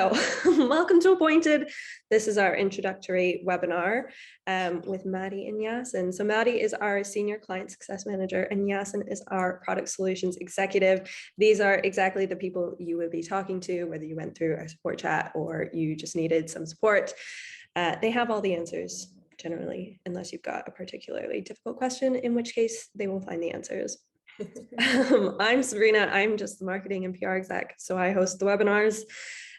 Welcome to Appointed. This is our introductory webinar with Maddy and Yassin. So Maddy is our Senior Client Success Manager and Yassin is our Product Solutions Executive. These are exactly the people you would be talking to, whether you went through a support chat or you just needed some support. They have all the answers generally, unless you've got a particularly difficult question, in which case they will find the answers. I'm Sabrina. I'm just the marketing and PR exec, so I host the webinars.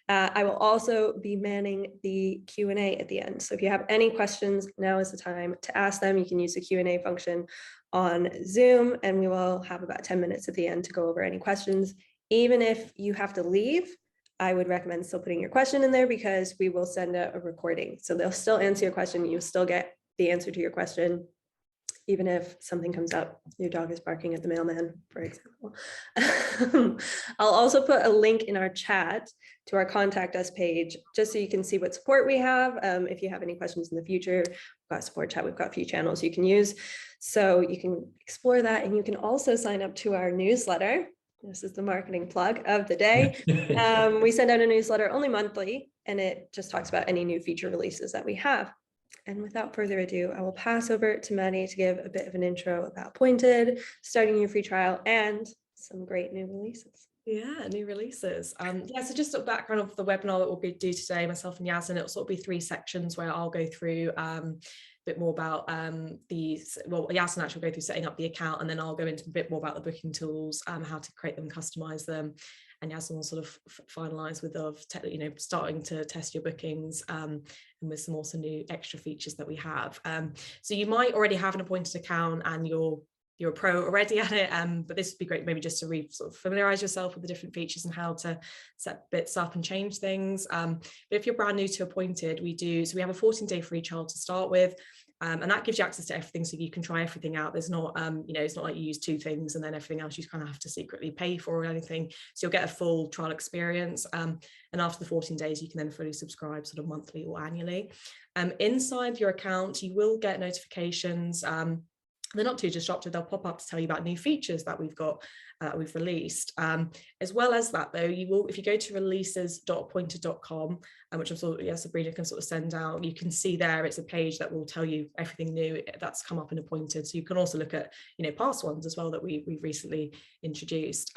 I will also be manning the Q&A at the end. So if you have any questions, now is the time to ask them. You can use the Q&A function on Zoom, and we will have about 10 minutes at the end to go over any questions. Even if you have to leave, I would recommend still putting your question in there because we will send out a recording. So they'll still answer your question. You'll still get the answer to your question. Even if something comes up, your dog is barking at the mailman, for example. I'll also put a link in our chat to our contact us page, just so you can see what support we have. If you have any questions in the future, we've got support chat, we've got a few channels you can use. So you can explore that, and you can also sign up to our newsletter. This is the marketing plug of the day. We send out a newsletter only monthly, and it just talks about any new feature releases that we have. And without further ado, I will pass over to Maddy to give a bit of an intro about Appointed, starting your free trial, and some great new releases. Yeah, new releases. So just a background of the webinar that we'll do today, myself and Yassin, it'll sort of be 3 sections where I'll go through a bit more about Yassin actually will go through setting up the account, and then I'll go into a bit more about the booking tools, how to create them, customize them, and Yassin will sort of finalize with starting to test your bookings and with some also new extra features that we have. So you might already have an Appointed account and you're a pro already at it, but this would be great maybe just to sort of familiarize yourself with the different features and how to set bits up and change things. But if you're brand new to Appointed, we have a 14-day free trial to start with. And that gives you access to everything, so you can try everything out. There's not, it's not like you use 2 things and then everything else you kind of have to secretly pay for or anything. So you'll get a full trial experience. And after the 14 days, you can then fully subscribe sort of monthly or annually. Inside your account, you will get notifications. They're not too disruptive. They'll pop up to tell you about new features that we've got, we've released. As well as that, though, you will, if you go to releases.appointed.com, which I'm sort of, Sabrina can sort of send out, you can see there it's a page that will tell you everything new that's come up in Appointed. So you can also look at, past ones as well that we've recently introduced.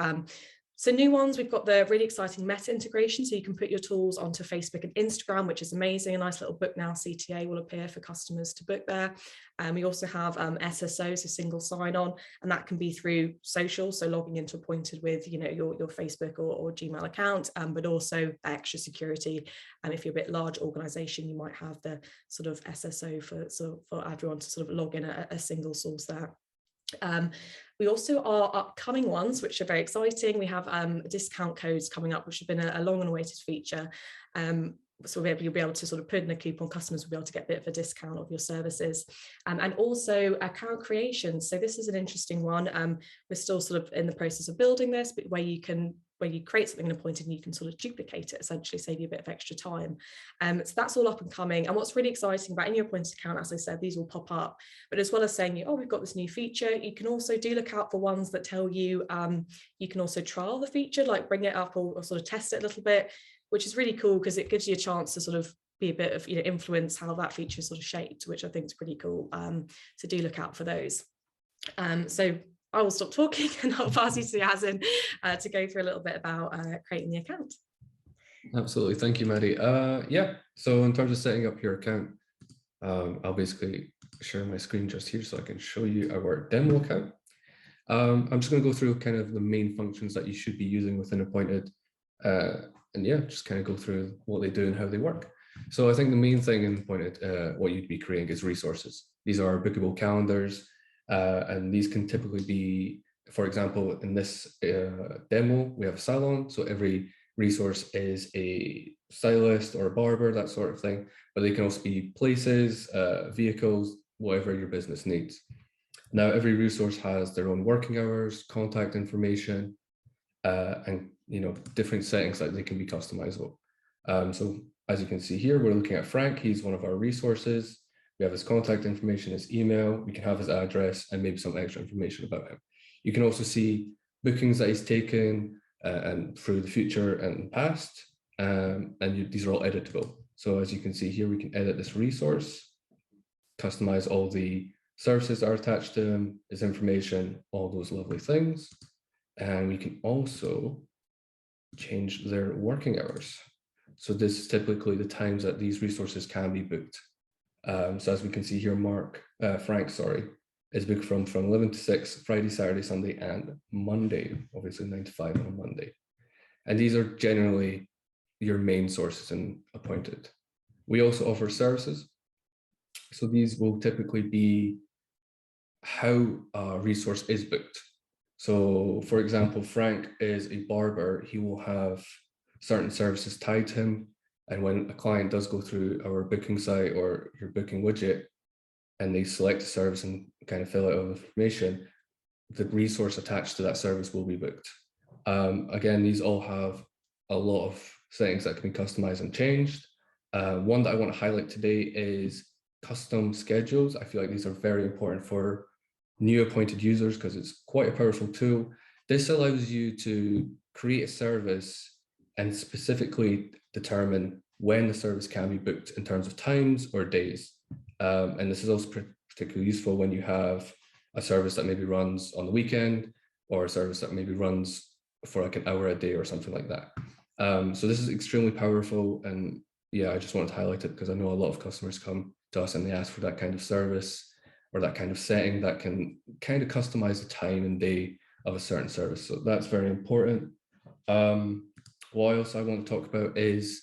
So new ones, we've got the really exciting Meta integration. So you can put your tools onto Facebook and Instagram, which is amazing. A nice little book now CTA will appear for customers to book there. We also have SSO, so single sign-on, and that can be through social, so logging into Appointed with your Facebook or Gmail account, but also extra security. And if you're a bit large organization, you might have the sort of SSO for everyone to sort of log in a single source there. We also are upcoming ones, which are very exciting. We have discount codes coming up, which have been a long and awaited feature. So you'll be able to sort of put in a coupon, customers will be able to get a bit of a discount of your services. And also account creation. So this is an interesting one. We're still sort of in the process of building this, but where you create something in Appointed and you can sort of duplicate it, essentially save you a bit of extra time. So that's all up and coming. And what's really exciting about in your Appointed account, as I said, these will pop up, but as well as saying, we've got this new feature, you can also look out for ones that tell you, you can also trial the feature, like bring it up or sort of test it a little bit, which is really cool because it gives you a chance to sort of be a bit of, influence how that feature is sort of shaped, which I think is pretty cool. So do look out for those. So I will stop talking and I'll pass you to Yassin to go through a little bit about creating the account. Absolutely. Thank you, Maddy. So in terms of setting up your account, I'll basically share my screen just here so I can show you our demo account. I'm just going to go through kind of the main functions that you should be using within Appointed. Just kind of go through what they do and how they work. So I think the main thing in Appointed, what you'd be creating is resources. These are bookable calendars. And these can typically be, for example, in this demo, we have a salon. So every resource is a stylist or a barber, that sort of thing. But they can also be places, vehicles, whatever your business needs. Now, every resource has their own working hours, contact information, and different settings that they can be customizable. So as you can see here, we're looking at Frank. He's one of our resources. We have his contact information, his email, we can have his address, and maybe some extra information about him. You can also see bookings that he's taken and through the future and past. these are all editable. So as you can see here, we can edit this resource, customize all the services that are attached to them, its information, all those lovely things. And we can also change their working hours. So this is typically the times that these resources can be booked. So as we can see here, Frank, is booked from 11 to 6, Friday, Saturday, Sunday, and Monday, obviously 9 to 5 on a Monday. And these are generally your main sources in Appointed. We also offer services. So these will typically be how a resource is booked. So for example, Frank is a barber. He will have certain services tied to him. And when a client does go through our booking site or your booking widget, and they select a service and kind of fill out all the information, the resource attached to that service will be booked. Again, these all have a lot of settings that can be customized and changed. One that I want to highlight today is custom schedules. I feel like these are very important for new appointed users because it's quite a powerful tool. This allows you to create a service and specifically determine when the service can be booked in terms of times or days. And this is also particularly useful when you have a service that maybe runs on the weekend or a service that maybe runs for like an hour a day or something like that. So this is extremely powerful. And yeah, I just wanted to highlight it because I know a lot of customers come to us and they ask for that kind of service or that kind of setting that can kind of customize the time and day of a certain service. So that's very important. What else I want to talk about is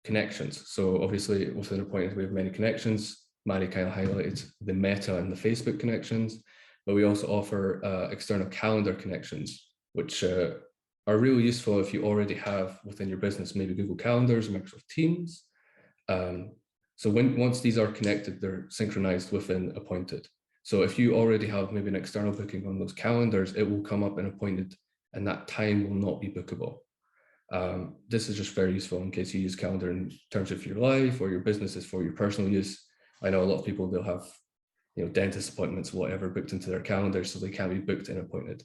connections. So obviously within Appointed, we have many connections. Maddy kind of highlighted the Meta and the Facebook connections, but we also offer external calendar connections, which are really useful if you already have within your business, maybe Google Calendars or Microsoft Teams. So once these are connected, they're synchronized within Appointed. So if you already have maybe an external booking on those calendars, it will come up in Appointed and that time will not be bookable. This is just very useful in case you use calendar in terms of your life or your business is for your personal use. I know a lot of people, they'll have dentist appointments, whatever, booked into their calendar, so they can be booked in Appointed.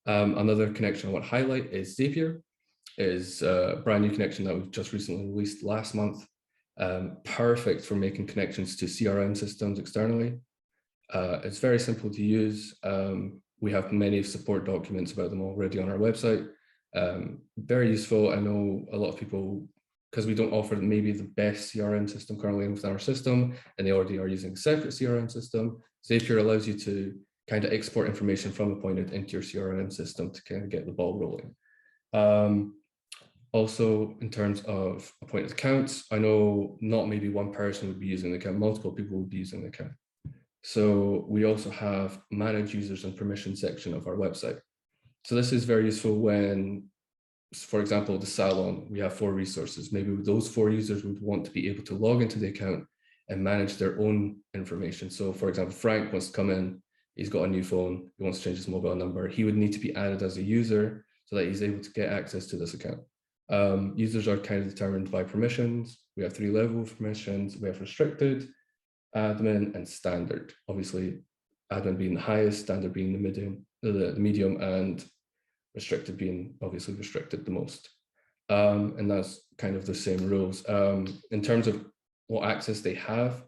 Another connection I want to highlight is Zapier. It is a brand new connection that we've just recently released last month. Perfect for making connections to CRM systems externally. It's very simple to use. We have many support documents about them already on our website. Very useful. I know a lot of people, because we don't offer maybe the best CRM system currently within our system, and they already are using a separate CRM system. Zapier allows you to kind of export information from Appointed into your CRM system to kind of get the ball rolling. Also, in terms of Appointed accounts, I know not maybe one person would be using the account, multiple people would be using the account. So we also have manage users and permission section of our website. So this is very useful when, for example, the salon, we have 4 resources. Maybe those 4 users would want to be able to log into the account and manage their own information. So for example, Frank wants to come in, he's got a new phone, he wants to change his mobile number. He would need to be added as a user so that he's able to get access to this account. Users are kind of determined by permissions. We have 3 levels of permissions. We have restricted, admin, and standard. Obviously, admin being the highest, standard being the medium, and restricted being obviously restricted the most. And that's kind of the same rules. In terms of what access they have,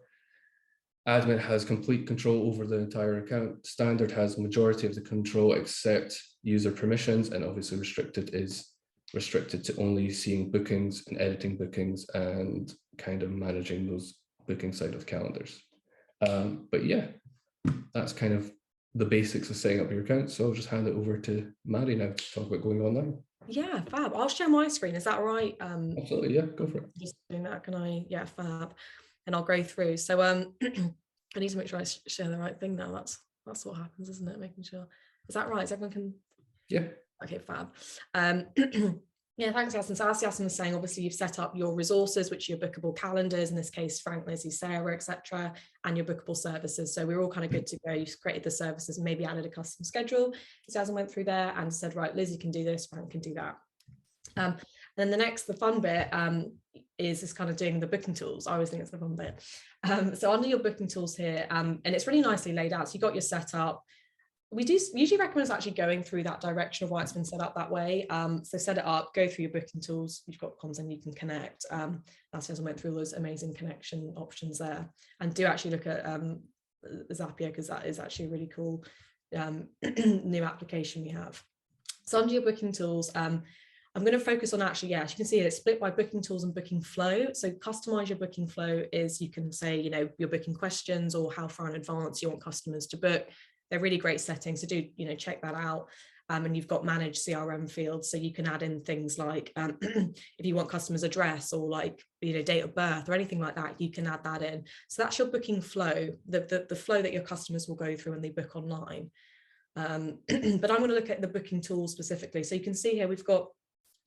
admin has complete control over the entire account. Standard has majority of the control except user permissions, and obviously restricted is restricted to only seeing bookings and editing bookings and kind of managing those booking side of calendars. But yeah, that's kind of the basics of setting up your account. So I'll just hand it over to Maddy now to talk about going online. Yeah, fab. I'll share my screen. Is that all right? Absolutely, yeah, go for it. Just doing that, can I? Yeah, fab. And I'll go through. So I need to make sure I share the right thing now. That's what happens, isn't it? Making sure. Is that right? Is everyone can? Yeah. Okay, fab. Yeah, thanks, Yassin. So as Yassin was saying, obviously you've set up your resources, which are your bookable calendars, in this case, Frank, Lizzie, Sarah, etc., and your bookable services. So we're all kind of good to go. You've created the services, maybe added a custom schedule. So Yassin went through there and said, right, Lizzie can do this, Frank can do that. And then the fun bit is this kind of doing the booking tools. I always think it's the fun bit. So under your booking tools here, and it's really nicely laid out. So you've got your setup. we do usually recommend actually going through that direction of why it's been set up that way. So set it up, go through your booking tools. You've got content you can connect. That's as I went through all those amazing connection options there. And do actually look at Zapier, because that is actually a really cool new application we have. So under your booking tools, I'm going to focus on actually, as you can see, it's split by booking tools and booking flow. So customize your booking flow is, you can say, you know, your booking questions or how far in advance you want customers to book. They're really great settings, so do, you know, check that out. And you've got managed CRM fields, so you can add in things like if you want customers' address or like, you know, date of birth or anything like that, you can add that in. So that's your booking flow, the flow that your customers will go through when they book online. But I'm going to look at the booking tools specifically. So you can see here we've got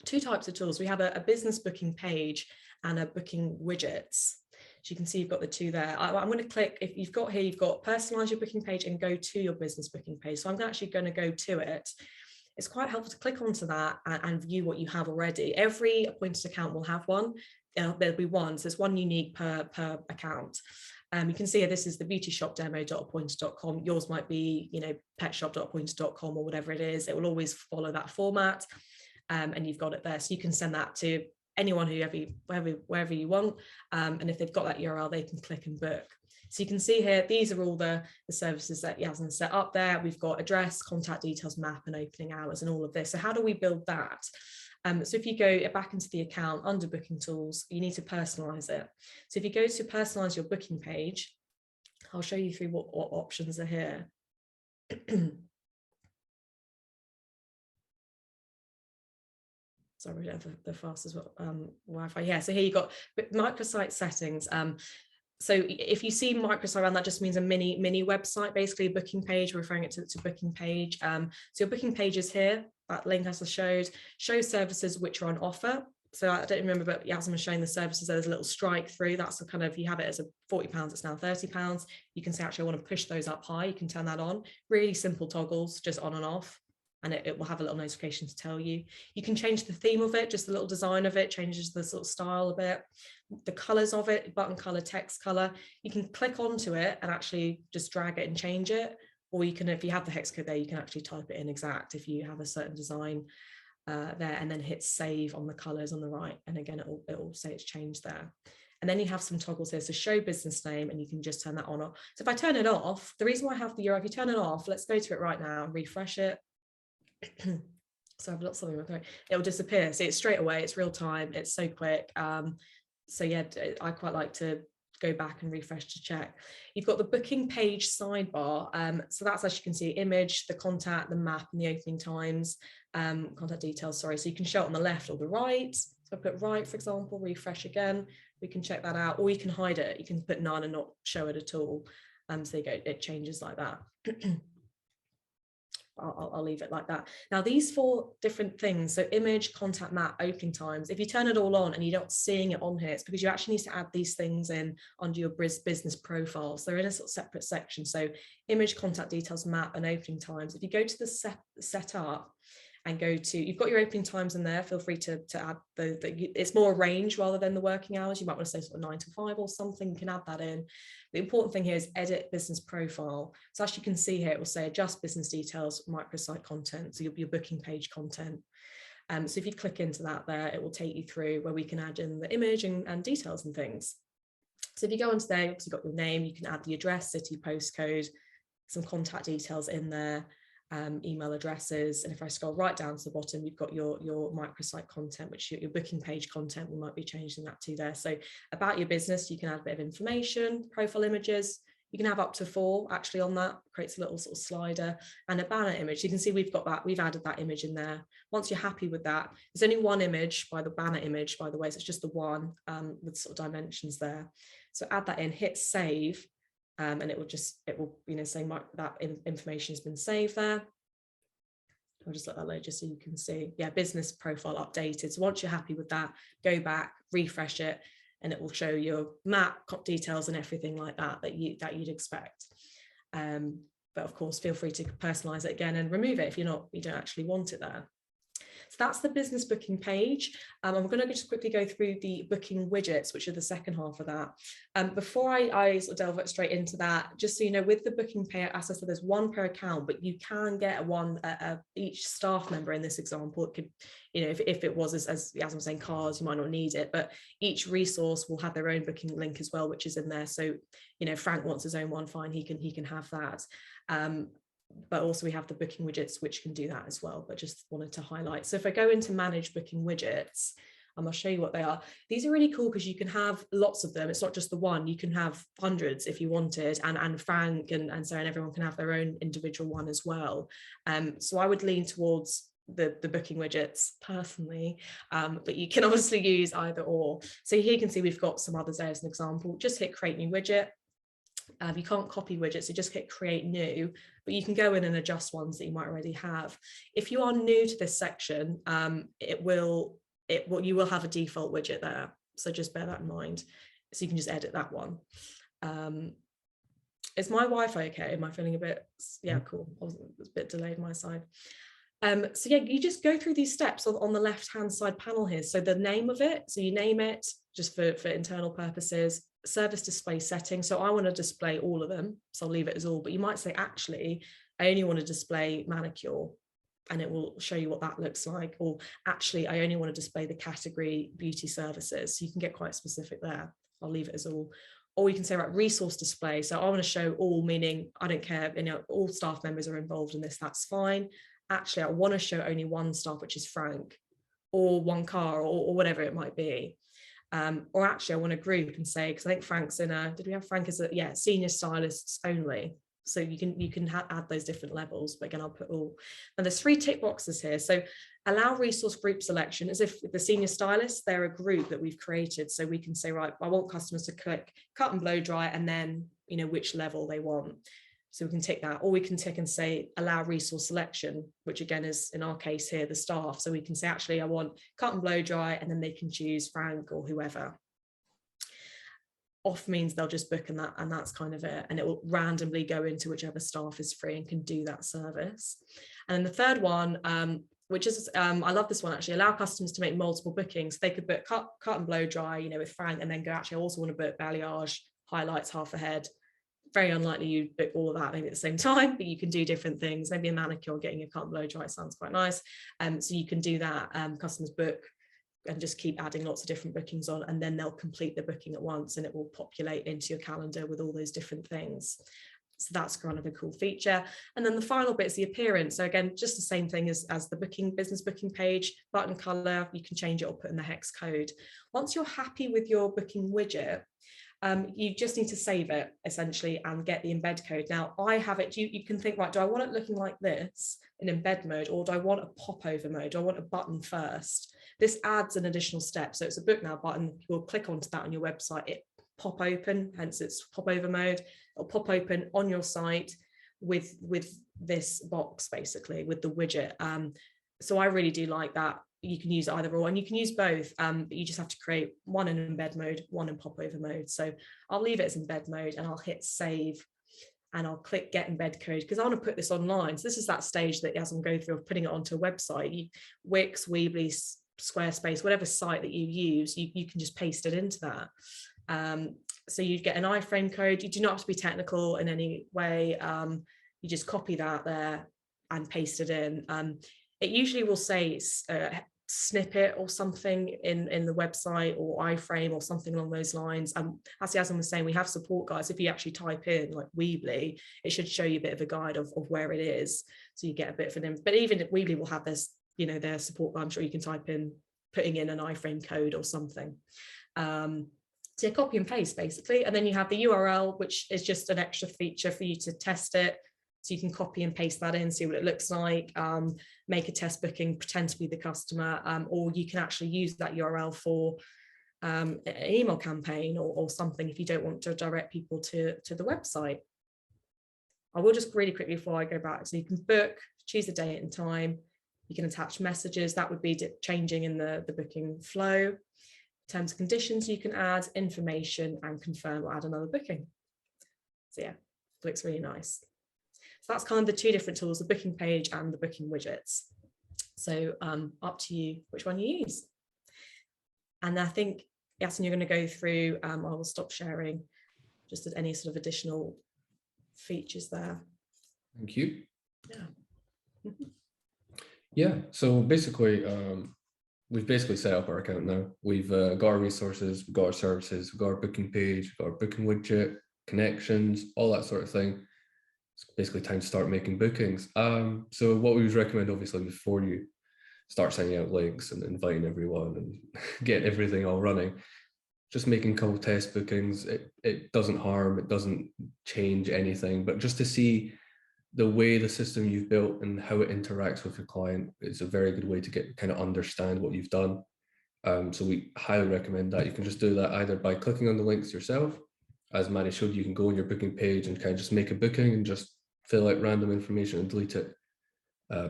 two types of tools. We have a business booking page and a booking widgets. So you can see you've got the two there. I'm going to click, if you've got here, you've got personalize your booking page and go to your business booking page. So I'm actually going to go to it. It's quite helpful to click onto that and view what you have already. Every appointed account will have one. There'll be one, so there's one unique per account. You can see here, this is the beautyshopdemo.appointed.com. Yours might be, you know, petshop.appointed.com or whatever it is. It will always follow that format. And you've got it there. So you can send that to anyone, wherever you want. And if they've got that URL, they can click and book. So you can see here, these are all the services that Yassin set up there. We've got address, contact details, map, and opening hours, and all of this. So how do we build that? So if you go back into the account under booking tools, you need to personalize it. So if you go to personalize your booking page, I'll show you through what options are here. Sorry, we don't have the fastest Wi-Fi. Yeah, so here you got microsite settings. So if you see microsite around, that just means a mini website, basically a booking page, referring it to booking page. So your booking page is here, that link as I showed, show services which are on offer. So I don't remember, but Yasmin was showing the services, there's a little strike through. That's the kind of, you have it as a £40, it's now £30. You can say, actually, I want to push those up high. You can turn that on. Really simple toggles, just on and off. And it will have a little notification to tell you. You can change the theme of it, just the little design of it, changes the sort of style a bit, the colors of it, button color, text color. You can click onto it and actually just drag it and change it. Or you can, if you have the hex code there, you can actually type it in exact if you have a certain design there, and then hit save on the colors on the right. And again, it will say it's changed there. And then you have some toggles here. So show business name, and you can just turn that on or off. So if I turn it off, the reason why I have the URL, if you turn it off, let's go to it right now and refresh it. So I've got something with it, it'll disappear. See, it's straight away, it's real time, it's so quick. So yeah, I quite like to go back and refresh to check. You've got the booking page sidebar. So that's, as you can see, image, the contact, the map, and the opening times, contact details, sorry. So you can show it on the left or the right. So I put right, for example, refresh again, we can check that out, or you can hide it. You can put none and not show it at all. So there you go, it changes like that. I'll leave it like that. Now, these four different things, so image, contact, map, opening times, if you turn it all on and you're not seeing it on here, it's because you actually need to add these things in under your business profile. So they're in a sort of separate section. So image, contact details, map, and opening times. If you go to the setup and go to, you've got your opening times in there, feel free to add it's more a range rather than the working hours. You might want to say sort of 9 to 5 or something, you can add that in. The important thing here is edit business profile. So as you can see here, it will say adjust business details, microsite content, so your booking page content. So if you click into that there, it will take you through where we can add in the image and details and things. So if you go onto there, you've obviously got your name, you can add the address, city, postcode, some contact details in there, email addresses. And if I scroll right down to the bottom, you've got your microsite content, which your booking page content, we might be changing that to there. So about your business, you can add a bit of information, profile images. You can have up to 4 actually on that, creates a little sort of slider, and a banner image. You can see we've got that, we've added that image in there. Once you're happy with that, there's only one image by the banner image, by the way, so it's just the one with sort of dimensions there. So add that in, hit save, and it will you know, say that information has been saved there. I'll just let that load just so you can see. Yeah, business profile updated. So once you're happy with that, go back, refresh it, and it will show your map, details, and everything like that you'd expect. But of course, feel free to personalize it again and remove it if you don't actually want it there. So that's the business booking page. I'm going to just quickly go through the booking widgets, which are the second half of that. Before I sort of delve straight into that, just so you know, with the booking pay, as I said, there's one per account, but you can get one each staff member in this example. It could, you know, if it was as I'm saying, cars, you might not need it, but each resource will have their own booking link as well, which is in there. So, you know, Frank wants his own one, fine, he can have that. But also we have the booking widgets, which can do that as well, but just wanted to highlight. So if I go into manage booking widgets, I'll show you what they are. These are really cool because you can have lots of them. It's not just the one, you can have hundreds if you wanted, and Frank and Sarah and everyone can have their own individual one as well. So I would lean towards the booking widgets personally, but you can obviously use either or. So here you can see we've got some others there as an example. Just hit create new widget. You can't copy widgets, so just hit create new, but you can go in and adjust ones that you might already have. If you are new to this section, you will have a default widget there, so just bear that in mind. So you can just edit that one. Is my Wi-Fi okay? Am I feeling a bit, yeah, cool. I was a bit delayed my side. So yeah, you just go through these steps on the left-hand side panel here. So the name of it, so you name it just for internal purposes. Service display settings, so I want to display all of them, so I'll leave it as all, but you might say, actually, I only want to display manicure, and it will show you what that looks like. Or actually, I only want to display the category beauty services, so you can get quite specific there. I'll leave it as all. Or you can say, right, resource display, so I want to show all, meaning I don't care, you know, all staff members are involved in this, that's fine. Actually, I want to show only one staff, which is Frank, or one car, or whatever it might be. Or actually I want to group and say, because I think Frank's in a, did we have Frank as a, yeah, senior stylists only. So you can add those different levels, but again, I'll put all. And there's 3 tick boxes here. So allow resource group selection, as if the senior stylists, they're a group that we've created. So we can say, right, I want customers to click cut and blow dry, and then, you know, which level they want. So we can tick that, or we can tick and say allow resource selection, which again is in our case here, the staff. So we can say, actually, I want cut and blow dry, and then they can choose Frank or whoever. Off means they'll just book, and that's kind of it. And it will randomly go into whichever staff is free and can do that service. And then the third one, which is, I love this one actually, allow customers to make multiple bookings. They could book cut and blow dry, you know, with Frank, and then go, actually, I also want to book balayage, highlights, half a head. Very unlikely you book all of that maybe at the same time, but you can do different things. Maybe a manicure, getting a cut and blow dry sounds quite nice. So you can do that. Customers book and just keep adding lots of different bookings on, and then they'll complete the booking at once, and it will populate into your calendar with all those different things. So that's kind of a cool feature. And then the final bit is the appearance. So again, just the same thing as the business booking page, button color, you can change it or put in the hex code. Once you're happy with your booking widget, you just need to save it essentially and get the embed code. Now I have it, you can think, right, do I want it looking like this in embed mode, or do I want a popover mode? Do I want a button first? This adds an additional step. So it's a book now button. You'll click onto that on your website, it pop open, hence it's popover mode. It'll pop open on your site with this box, basically with the widget. So I really do like that. You can use either or, and you can use both, but you just have to create one in embed mode, one in popover mode. So I'll leave it as embed mode, and I'll hit save, and I'll click get embed code because I want to put this online. So this is that stage that as I'm going through of putting it onto a website. Wix, Weebly, Squarespace, whatever site that you use, you can just paste it into that. So you get an iframe code. You do not have to be technical in any way. You just copy that there and paste it in. It usually will say snippet or something in the website, or iframe or something along those lines. As Yassin was saying, we have support guides. If you actually type in like Weebly, it should show you a bit of a guide of where it is, so you get a bit of an. But even if Weebly will have this, you know, their support guide, I'm sure you can type in putting in an iframe code or something. So yeah, copy and paste basically, and then you have the URL, which is just an extra feature for you to test it. So you can copy and paste that in, see what it looks like, make a test booking, pretend to be the customer, or you can actually use that URL for an email campaign or something if you don't want to direct people to the website. I will just really quickly before I go back. So you can book, choose the date and time. You can attach messages. That would be changing in the booking flow. Terms and conditions you can add, information, and confirm or add another booking. So yeah, it looks really nice. So that's kind of the 2 different tools, the booking page and the booking widgets. So up to you which one you use. And I think, Yassin, you're going to go through, I will stop sharing, just as any sort of additional features there. Thank you. Yeah. Yeah, so basically, we've basically set up our account now. We've got our resources, we've got our services, we've got our booking page, we've got our booking widget, connections, all that sort of thing. It's basically time to start making bookings. So what we would recommend, obviously, before you start sending out links and inviting everyone and get everything all running, just making a couple test bookings. It doesn't harm, it doesn't change anything, but just to see the way the system you've built and how it interacts with your client is a very good way to get kind of understand what you've done. So we highly recommend that. You can just do that either by clicking on the links yourself. As Maddy showed you, can go on your booking page and kind of just make a booking and just fill out random information and delete it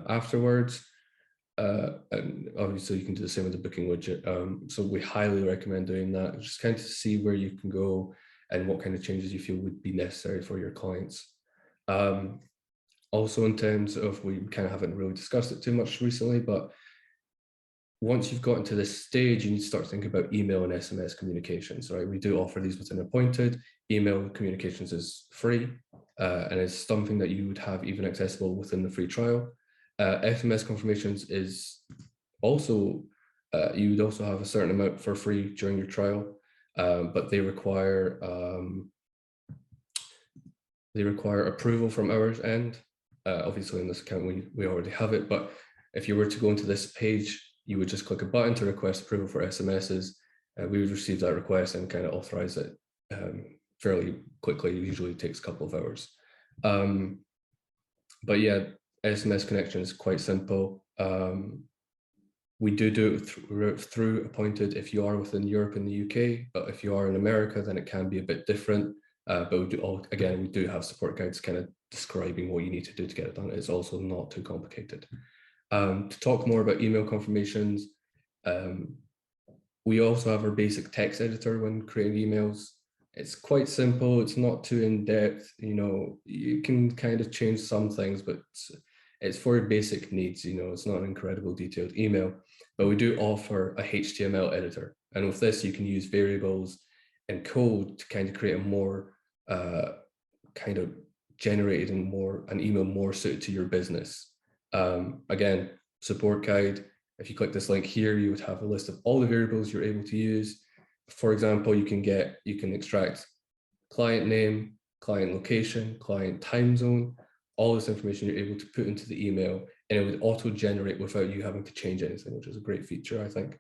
afterwards. And obviously you can do the same with the booking widget. So we highly recommend doing that, just kind of to see where you can go and what kind of changes you feel would be necessary for your clients. Also, in terms of, we kind of haven't really discussed it too much recently, but once you've gotten to this stage, you need to start thinking about email and SMS communications, right? We do offer these within Appointed. Email communications is free, and it's something that you would have even accessible within the free trial. SMS confirmations is also, you would also have a certain amount for free during your trial, but they require approval from our end. Obviously, in this account, we already have it, but if you were to go into this page, you would just click a button to request approval for SMSs. We would receive that request and kind of authorize it fairly quickly. It usually takes a couple of hours. But yeah, SMS connection is quite simple. We do it through Appointed if you are within Europe and the UK, but if you are in America, then it can be a bit different. But we do have support guides kind of describing what you need to do to get it done. It's also not too complicated. To talk more about email confirmations, we also have our basic text editor when creating emails. It's quite simple. It's not too in depth. You know, you can kind of change some things, but it's for your basic needs. You know, it's not an incredible detailed email, but we do offer a HTML editor. And with this, you can use variables and code to kind of create a more kind of generated and an email more suited to your business. Again, support guide. If you click this link here, you would have a list of all the variables you're able to use. For example, you can extract client name, client location, client time zone, all this information you're able to put into the email, and it would auto-generate without you having to change anything, which is a great feature, I think.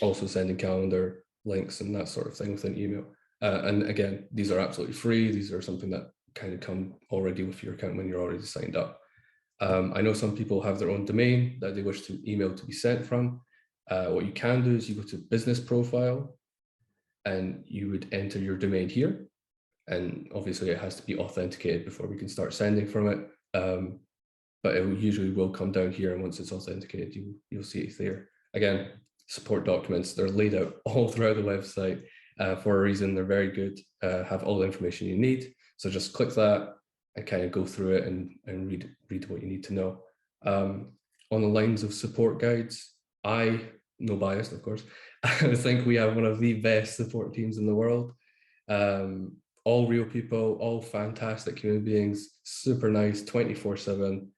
Also sending calendar links and that sort of thing within email. And again, these are absolutely free. These are something that kind of come already with your account when you're already signed up. I know some people have their own domain that they wish to email to be sent from. What you can do is you go to business profile and you would enter your domain here. And obviously it has to be authenticated before we can start sending from it. But it usually will come down here, and once it's authenticated, you'll see it there. Again, support documents, they're laid out all throughout the website for a reason. They're very good, have all the information you need. So just click that and kind of go through it and read what you need to know. On the lines of support guides, no bias, of course, I think we have one of the best support teams in the world. All real people, all fantastic human beings, super nice, 24/7.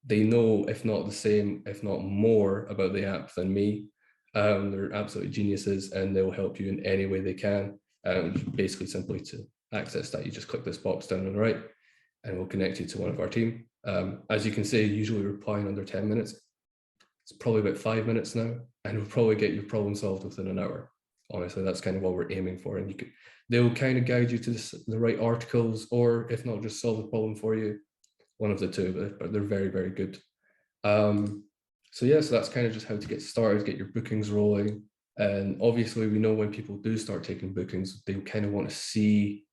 They know, if not the same, if not more about the app than me. They're absolutely geniuses, and they'll help you in any way they can. Basically, simply to access that, you just click this box down on the right, and we'll connect you to one of our team. As you can see, usually replying under 10 minutes. It's probably about 5 minutes now, and we'll probably get your problem solved within an hour. Honestly, that's kind of what we're aiming for, and they'll kind of guide you to the right articles, or if not, just solve the problem for you. One of the two, but they're very, very good. So yeah, so that's kind of just how to get started, get your bookings rolling. And obviously we know when people do start taking bookings, they kind of want to see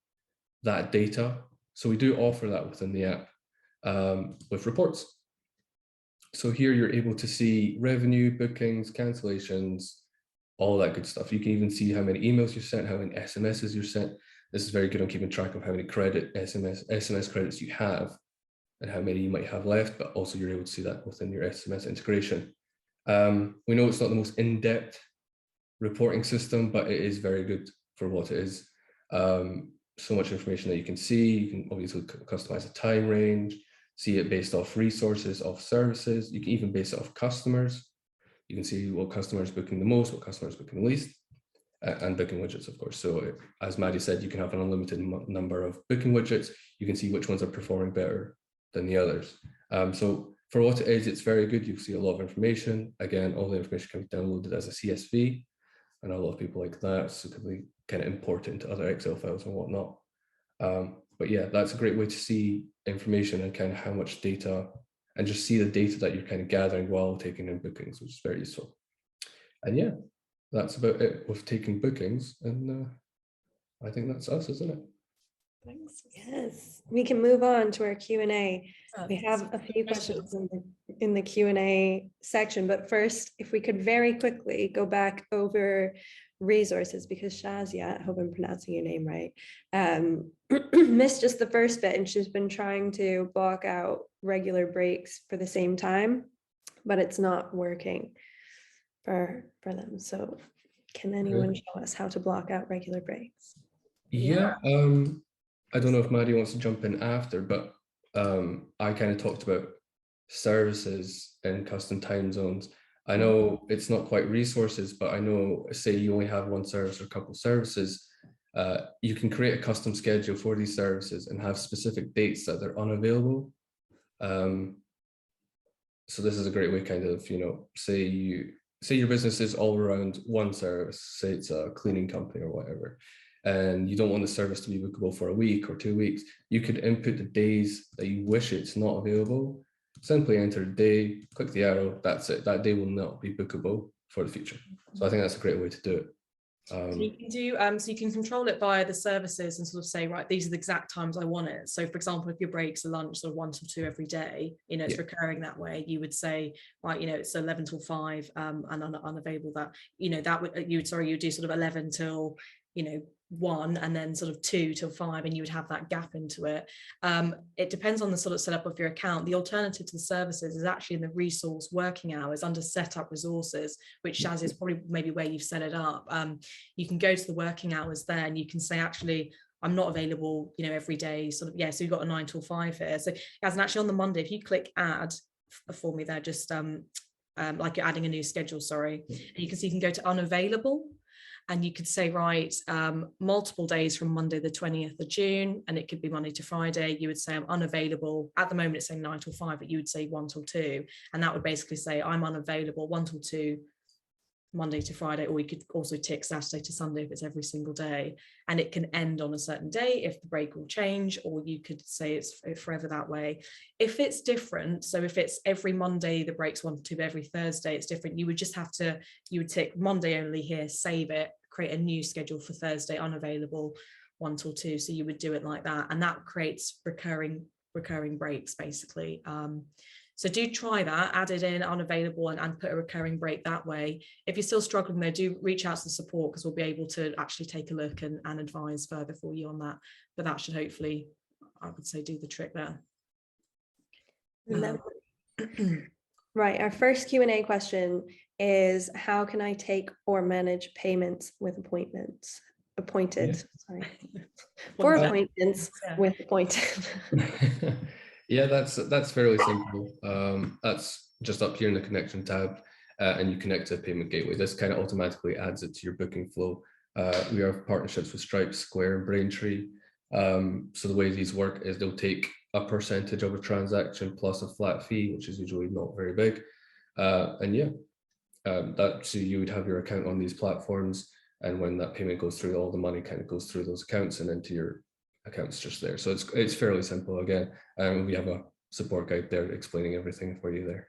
that data. So we do offer that within the app with reports. So here you're able to see revenue, bookings, cancellations, all that good stuff. You can even see how many emails you've sent, how many SMSs you've sent. This is very good on keeping track of how many SMS credits you have. and how many you might have left, but also you're able to see that within your SMS integration. We know it's not the most in-depth reporting system, but it is very good for what it is. So much information that you can see. You can obviously customize a time range, see it based off resources, off services. You can even base it off customers. You can see what customers booking the most, what customers booking the least, and booking widgets, of course. So as Maddy said, you can have an unlimited number of booking widgets. You can see which ones are performing better than the others. So for what it is, it's very good. You see a lot of information. Again, all the information can be downloaded as a CSV. And a lot of people like that, so can we kind of import it into other Excel files and whatnot. But yeah, that's a great way to see information and kind of how much data, and just see the data that you're kind of gathering while taking in bookings, which is very useful. And yeah, that's about it with taking bookings. And I think that's us, isn't it? Thanks. Yes, we can move on to our Q&A. We have a few questions in the Q&A section, but first, if we could very quickly go back over resources, because Shazia, I hope I'm pronouncing your name right, missed just the first bit, and she's been trying to block out regular breaks for the same time, but it's not working for them. So can anyone show us how to block out regular breaks? Yeah, I don't know if Maddy wants to jump in after, but I kind of talked about services and custom time zones. I know it's not quite resources, but I know, say you only have one service or a couple of services, you can create a custom schedule for these services and have specific dates that they're unavailable. So this is a great way, kind of, you know, say your business is all around one service, say it's a cleaning company or whatever, and you don't want the service to be bookable for a week or 2 weeks, you could input the days that you wish it's not available, simply enter the day, click the arrow, that's it. That day will not be bookable for the future. So I think that's a great way to do it. So you can do so you can control it via the services and sort of say, right, these are the exact times I want it. So for example, if your breaks are lunch or 1 till 2 every day, you know, it's recurring that way, you would say, right, you know, it's 11 till 5 and unavailable that, you know, that would you would do sort of 11 till, you know, 1 and then sort of 2 till 5, and you would have that gap into it. It depends on the sort of setup of your account. The alternative to the services is actually in the resource working hours under setup resources, which Shaz is probably maybe where you've set it up. You can go to the working hours there and you can say, actually, I'm not available, you know, every day, sort of, yeah, so you've got a 9 till 5 here. So as actually on the Monday, if you click add for me there, just like you're adding a new schedule, sorry, and you can see you can go to unavailable. And you could say, right, multiple days from Monday, the 20th of June, and it could be Monday to Friday. You would say I'm unavailable. At the moment, it's saying 9 till 5, but you would say 1 till 2. And that would basically say I'm unavailable 1 till 2, Monday to Friday, or you could also tick Saturday to Sunday if it's every single day. And it can end on a certain day if the break will change, or you could say it's forever that way. If it's different, so if it's every Monday, the break's 1 to 2, but every Thursday it's different, you would just have to, you would tick Monday only here, save it, create a new schedule for Thursday, unavailable 1 till 2. So you would do it like that. And that creates recurring breaks, basically. So do try that, add it in unavailable and put a recurring break that way. If you're still struggling though, do reach out to the support, because we'll be able to actually take a look and advise further for you on that. But that should hopefully, I would say, do the trick there. Right, our first Q&A question is, how can I take or manage payments with appointments? For appointments with appointed. Yeah, that's fairly simple. That's just up here in the connection tab, and you connect to a payment gateway. This kind of automatically adds it to your booking flow. We have partnerships with Stripe, Square, and Braintree. So the way these work is they'll take a percentage of a transaction plus a flat fee, which is usually not very big. And yeah, so you would have your account on these platforms, and when that payment goes through, all the money kind of goes through those accounts and into your accounts just there. So it's fairly simple again. We have a support guide there explaining everything for you there.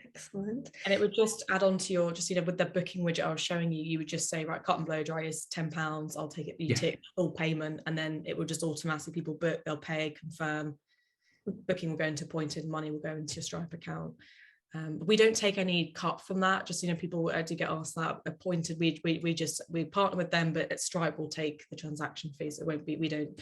Excellent. And it would just add on to your, just, you know, with the booking widget I was showing you, you would just say, right, cut and blow dry is £10. I'll take it. You tick full payment, and then it will just automatically, people book, they'll pay, confirm. Booking will go into appointed, money will go into your Stripe account. We don't take any cut from that. Just, you know, people do get asked that. Appointed, we partner with them, but at Stripe will take the transaction fees. It won't be, we don't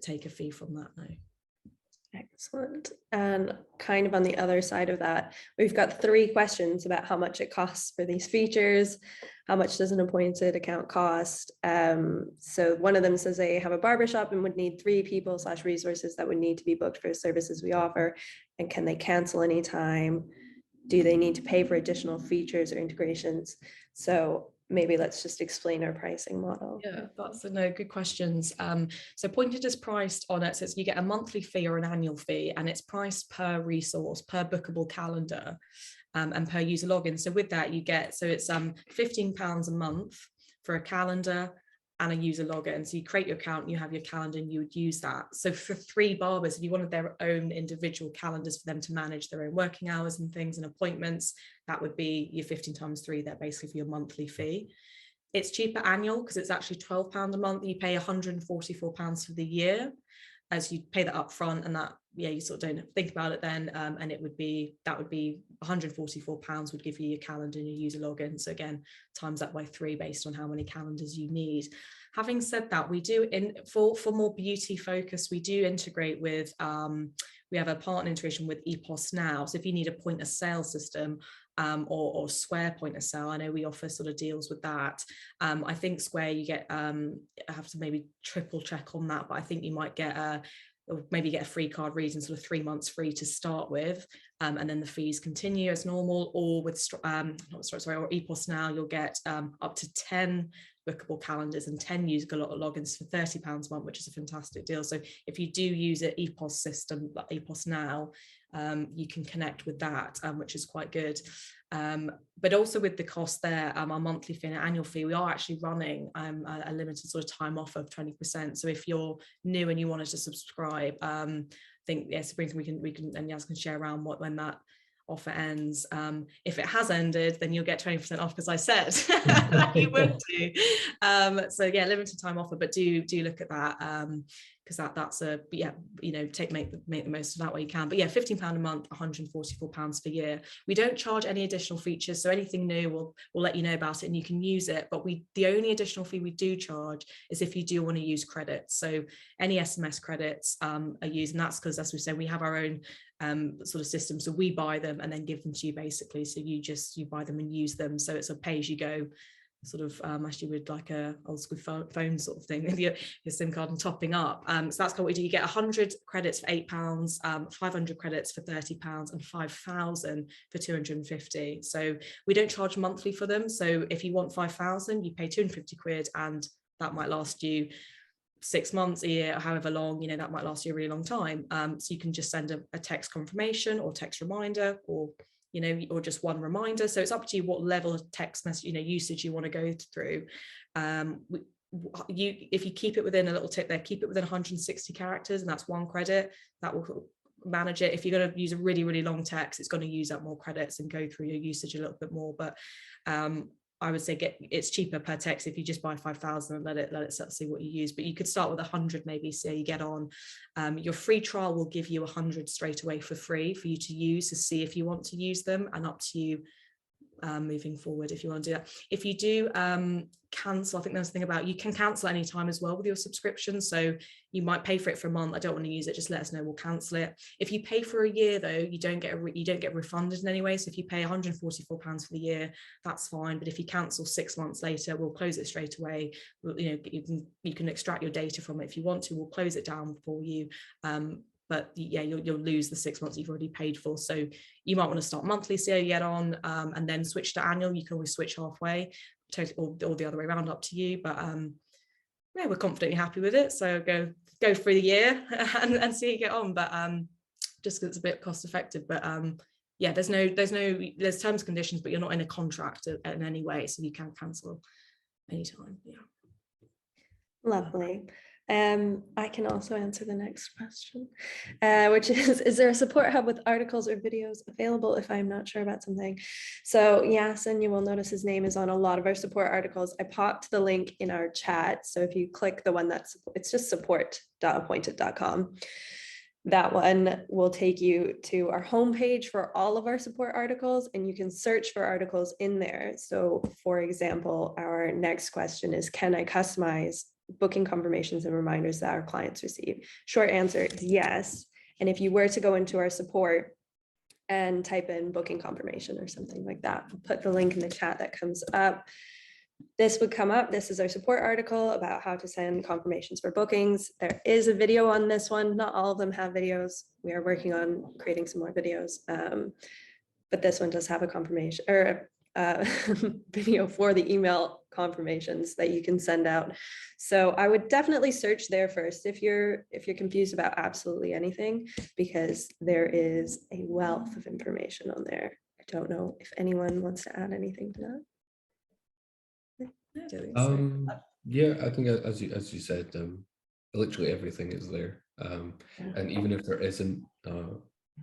take a fee from that, no. Excellent. And kind of on the other side of that, we've got 3 questions about how much it costs for these features. How much does an appointed account cost? So one of them says they have a barbershop and would need 3 people / resources that would need to be booked for the services we offer. And can they cancel anytime? Do they need to pay for additional features or integrations? So maybe let's just explain our pricing model. Yeah, that's no good questions. So Pointed is priced on it, so you get a monthly fee or an annual fee, and it's priced per resource, per bookable calendar, and per user login. So with that, you get, so it's £15 a month for a calendar and a user login. So you create your account, you have your calendar, and you would use that. So for 3 barbers, if you wanted their own individual calendars for them to manage their own working hours and things and appointments, that would be your 15 times 3, there basically for your monthly fee. It's cheaper annual because it's actually £12 a month. You pay £144 for the year, as you pay that up front, and that, yeah, you sort of don't think about it then, and that would be £144 would give you your calendar and your user login. So again, times that by 3 based on how many calendars you need. Having said that, we do, for more beauty focus, we do integrate with, we have a partner integration with EPOS now. So if you need a point of sale system, or Square point of sale, I know we offer sort of deals with that. I think Square, you get, I have to maybe triple check on that, but I think you might get maybe get a free card reason, sort of 3 months free to start with, and then the fees continue as normal. Or with or EPOS now, you'll get up to 10 bookable calendars and 10 user logins for £30 a month, which is a fantastic deal. So if you do use an EPOS system, like EPOS now, you can connect with that, which is quite good. But also with the cost there, our monthly fee and annual fee, we are actually running a limited sort of time offer of 20%. So if you're new and you wanted to subscribe, I think, yes, Sabrina, we can and Yas can share around when that offer ends. If it has ended, then you'll get 20% off, because I said that you would do. So yeah, limited time offer, but do look at that, because that's a, yeah, you know, make the most of that way you can. But yeah, £15 a month, £144 per year. We don't charge any additional features, so anything new we'll let you know about it and you can use it. But the only additional fee we do charge is if you do want to use credits. So any SMS credits are used, and that's because, as we said, we have our own sort of system, so we buy them and then give them to you basically. So you buy them and use them, so it's a pay-as-you-go sort of, actually with like a old school phone sort of thing with your SIM card and topping up. So that's kind of what we do. You get 100 credits for £8, 500 credits for £30, and 5,000 for 250. So we don't charge monthly for them. So if you want 5,000, you pay 250 quid, and that might last you 6 months, a year, however long, you know, that might last you a really long time. So you can just send a text confirmation or text reminder, or, you know, or just one reminder. So it's up to you what level of text message, you know, usage you want to go through. If you keep it within, a little tip there, keep it within 160 characters, and that's 1 credit. That will manage it. If you're going to use a really, really long text, it's going to use up more credits and go through your usage a little bit more. But I would say it's cheaper per text if you just buy 5,000 and let it see what you use. But you could start with 100 maybe, so you get on. Your free trial will give you 100 straight away for free for you to use, to see if you want to use them, and up to you moving forward if you want to do that. If you do cancel, I think there's a thing about, you can cancel anytime as well with your subscription. So you might pay for it for a month, I don't want to use it, just let us know, we'll cancel it. If you pay for a year though, you don't get refunded in any way. So if you pay £144 for the year, that's fine. But if you cancel 6 months later, we'll close it straight away. You know, you can extract your data from it if you want to. We'll close it down for you. But yeah, you'll lose the 6 months you've already paid for. So you might want to start monthly, see how you get on, and then switch to annual. You can always switch halfway, or the other way around, up to you. But yeah, we're confidently happy with it. So go for the year and see how you get on. But just because it's a bit cost effective. But yeah, there's terms and conditions, but you're not in a contract in any way, so you can cancel anytime. Yeah. Lovely. I can also answer the next question, which is there a support hub with articles or videos available if I'm not sure about something? So Yassin, you will notice his name is on a lot of our support articles. I popped the link in our chat. So if you click the one it's just support.appointed.com. That one will take you to our homepage for all of our support articles, and you can search for articles in there. So for example, our next question is, can I customize booking confirmations and reminders that our clients receive? Short answer is yes. And if you were to go into our support and type in booking confirmation or something like that, I'll put the link in the chat that comes up. This would come up. This is our support article about how to send confirmations for bookings. There is a video on this one. Not all of them have videos. We are working on creating some more videos. But this one does have a confirmation or a video for the email confirmations that you can send out. So I would definitely search there first if you're confused about absolutely anything, because there is a wealth of information on there. I don't know if anyone wants to add anything to that. Yeah, I think as you said, literally everything is there. And even if there isn't,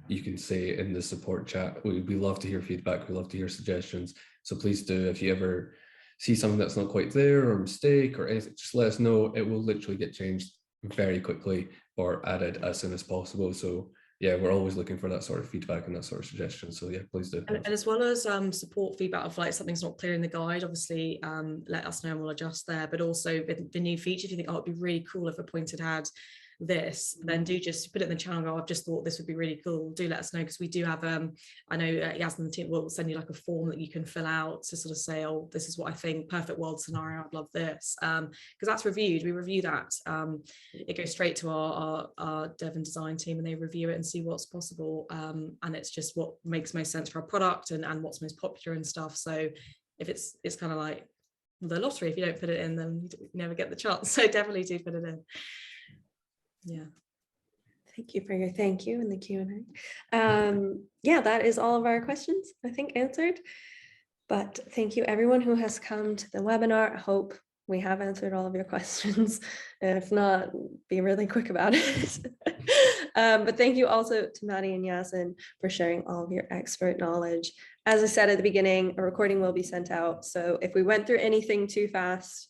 you can say in the support chat, we love to hear feedback, we love to hear suggestions. So please do, if you ever see something that's not quite there or a mistake or anything, just let us know. It will literally get changed very quickly or added as soon as possible. So yeah, we're always looking for that sort of feedback and that sort of suggestion. So yeah, please do. And as well as support feedback of like something's not clear in the guide, obviously let us know and we'll adjust there. But also the new feature, if you think, oh, it'd be really cool if Appointed had this, then do just put it in the channel. Go, I've just thought this would be really cool. Do let us know, because we do have I know Yassin and the team will send you like a form that you can fill out to sort of say, oh, this is what I think, perfect world scenario, I'd love this, because that's reviewed. We review that. It goes straight to our dev and design team, and they review it and see what's possible, and it's just what makes most sense for our product and what's most popular and stuff. So if it's kind of like the lottery, if you don't put it in, then you never get the chance. So definitely do put it in. Yeah. Thank you for your thank you in the Q&A. Yeah, that is all of our questions, I think, answered. But thank you everyone who has come to the webinar. I hope we have answered all of your questions. And if not, be really quick about it. But thank you also to Maddy and Yassin for sharing all of your expert knowledge. As I said at the beginning, a recording will be sent out. So if we went through anything too fast,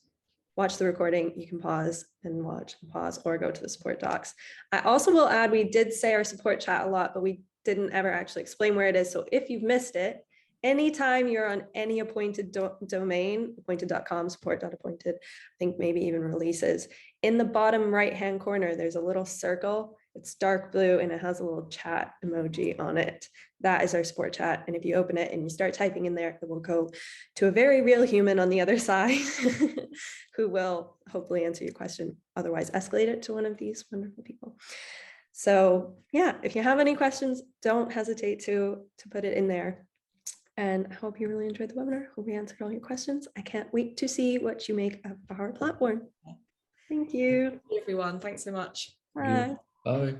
watch the recording. You can pause and watch and pause, or go to the support docs. I also will add, we did say our support chat a lot, but we didn't ever actually explain where it is. So if you've missed it, anytime you're on any Appointed domain, appointed.com, support.appointed, I think maybe even releases, in the bottom right-hand corner, there's a little circle. It's dark blue and it has a little chat emoji on it. That is our support chat. And if you open it and you start typing in there, it will go to a very real human on the other side who will hopefully answer your question. Otherwise, escalate it to one of these wonderful people. So yeah, if you have any questions, don't hesitate to put it in there. And I hope you really enjoyed the webinar. Hope we answered all your questions. I can't wait to see what you make of our platform. Thank you. Thank you, everyone. Thanks so much. Bye. Bye.